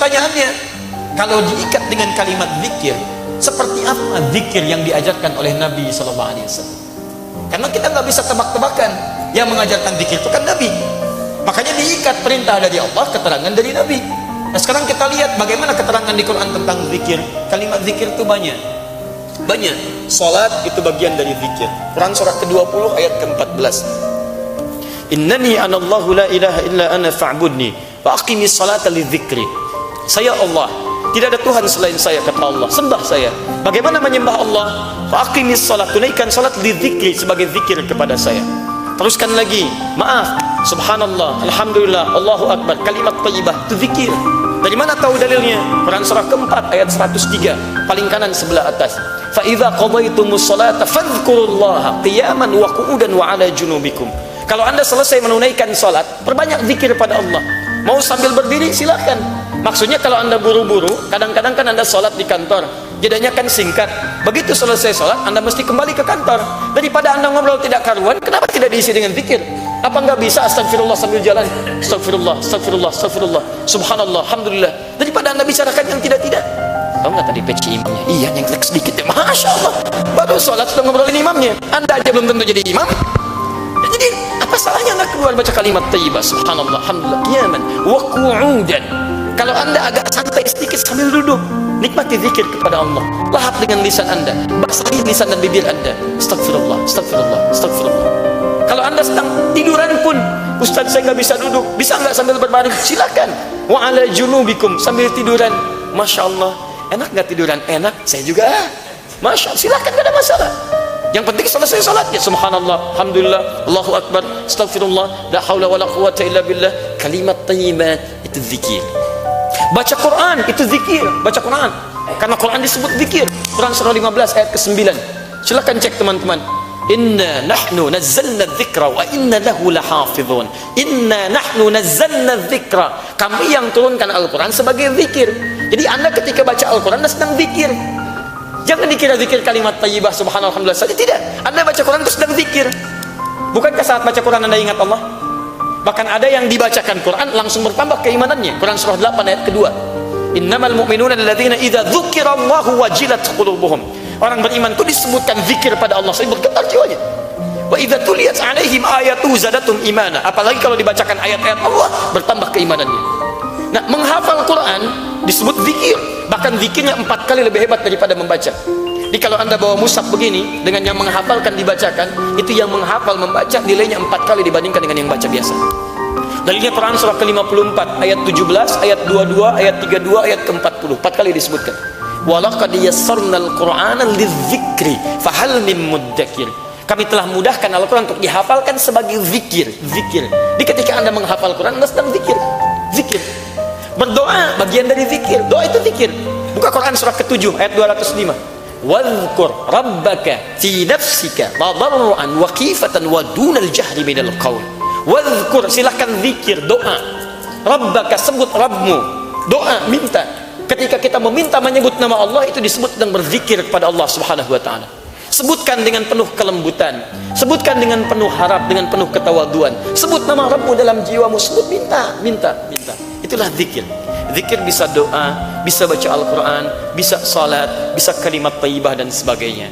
pertanyaannya, kalau diikat dengan kalimat zikir, seperti apa zikir yang diajarkan oleh Nabi SAW? Karena kita nggak bisa tebak-tebakan, yang mengajarkan zikir itu kan Nabi. Makanya diikat perintah dari Allah, keterangan dari Nabi. Nah sekarang kita lihat bagaimana keterangan di Quran tentang zikir. Kalimat zikir itu banyak. Salat itu bagian dari zikir. Quran surah ke-20 ayat ke-14. Innani anallahu la ilaha illa ana fa'budni wa aqimis salata lidzikri. Saya Allah, tidak ada Tuhan selain saya, kata Allah, sembah saya. Bagaimana menyembah Allah? Wa aqimis salat, tunaikan salat lidzikri, sebagai zikir kepada saya. Teruskan lagi, maaf, subhanallah, alhamdulillah, Allahu akbar, kalimat thayyibah itu zikir. Dari mana tahu dalilnya? Quran surah keempat ayat 103, paling kanan sebelah atas. Fa idza qadaytumus salata fadhkurullaha qiyaman wa qu'udan wa 'ala junubikum. Kalau Anda selesai menunaikan salat, perbanyak zikir pada Allah. Mau sambil berdiri silakan. Maksudnya kalau Anda buru-buru, kadang-kadang kan Anda salat di kantor, jedanya kan singkat. Begitu selesai salat, Anda mesti kembali ke kantor. Daripada Anda ngobrol tidak karuan, kenapa tidak diisi dengan zikir? Apa enggak bisa astagfirullah sambil jalan? Astagfirullah, astagfirullah, astagfirullah, subhanallah, alhamdulillah. Daripada Anda bicarakan yang tidak-tidak. Tahu nggak tadi peci imamnya? Iya, yang sedikit ya. Masya Allah, baru sholat sudah ngobrolin imamnya. Anda aja belum tentu jadi imam. Jadi apa salahnya Anda keluar baca kalimat thayyibah, subhanallah, alhamdulillah, qiyaman wa qu'udan. Kalau Anda agak santai sedikit sambil duduk, nikmati zikir kepada Allah. Lahap dengan lisan Anda, basahi lisan dan bibir Anda. Astagfirullah, astagfirullah, astagfirullah. Kalau Anda sedang tiduran pun, Ustaz saya nggak bisa duduk, bisa nggak sambil berbaring? Silakan. Wa 'ala junubikum, sambil tiduran. Masya Allah, enak nggak tiduran? Enak, saya juga. Masya Allah, silakan, nggak ada masalah. Yang penting selesai salat ya subhanallah, alhamdulillah, Allahu akbar, astagfirullah, la haula wala quwwata illa billah. Kalimat thayyibat itu zikir. Baca Quran itu zikir, baca Quran. Karena Quran disebut zikir. Quran surah 15 ayat ke-9. Silakan cek teman-teman. Inna nahnu nazzalna dzikra wa inna lahu lahafizun. Inna nahnu nazzalna dzikra. Kami yang turunkan Al-Quran sebagai zikir. Jadi Anda ketika baca Al-Quran Anda sedang zikir. Jangan dikira zikir kalimat thayyibah subhanallah alhamdulillah saja, tidak. Anda baca Quran itu sedang zikir. Bukankah saat baca Quran Anda ingat Allah? Bahkan ada yang dibacakan Quran langsung bertambah keimanannya. Quran surah 8 ayat kedua. Innamal mu'minuna alladzina idza dzukirallahu wajilat qulubuhum. Orang beriman itu disebutkan zikir pada Allah, saya bergetar jiwanya. Wa idza tuliyat 'alaihim ayatu zadatum imana. Apalagi kalau dibacakan ayat-ayat Allah, bertambah keimanannya. Nah, menghafal Quran disebut zikir. Bahkan zikirnya 4 kali lebih hebat daripada membaca. Jadi kalau Anda bawa mushaf begini, dengan yang menghafalkan dibacakan, itu yang menghafal membaca nilainya 4 kali dibandingkan dengan yang baca biasa. Dalilnya Quran surah ke-54 ayat 17, ayat 22, ayat 32, ayat ke-40, 4 kali disebutkan. Walaqad yassarnal Qur'ana lidzikri fahal mim muddakir. Kami telah mudahkan Al-Quran untuk dihafalkan sebagai zikir. Di ketika Anda menghafal Quran, Anda sedang zikir. Berdoa bagian dari zikir. Doa itu zikir. Buka Quran surah ke-7 ayat 205. Wadhkur rabbaka fi nafsika tadarruan wa khifatan wa dunal jahri minal qaul. Wadhkur, silakan zikir, doa. Rabbaka, sebut Rabbmu. Doa, minta. Ketika kita meminta menyebut nama Allah, itu disebut sedang berzikir kepada Allah Subhanahu wa taala. Sebutkan dengan penuh kelembutan, sebutkan dengan penuh harap, dengan penuh ketawaduan. Sebut nama Rabbmu dalam jiwamu, sebut, minta. Itulah zikir. Zikir bisa doa, bisa baca Al-Quran, bisa salat, bisa kalimat thayyibah dan sebagainya.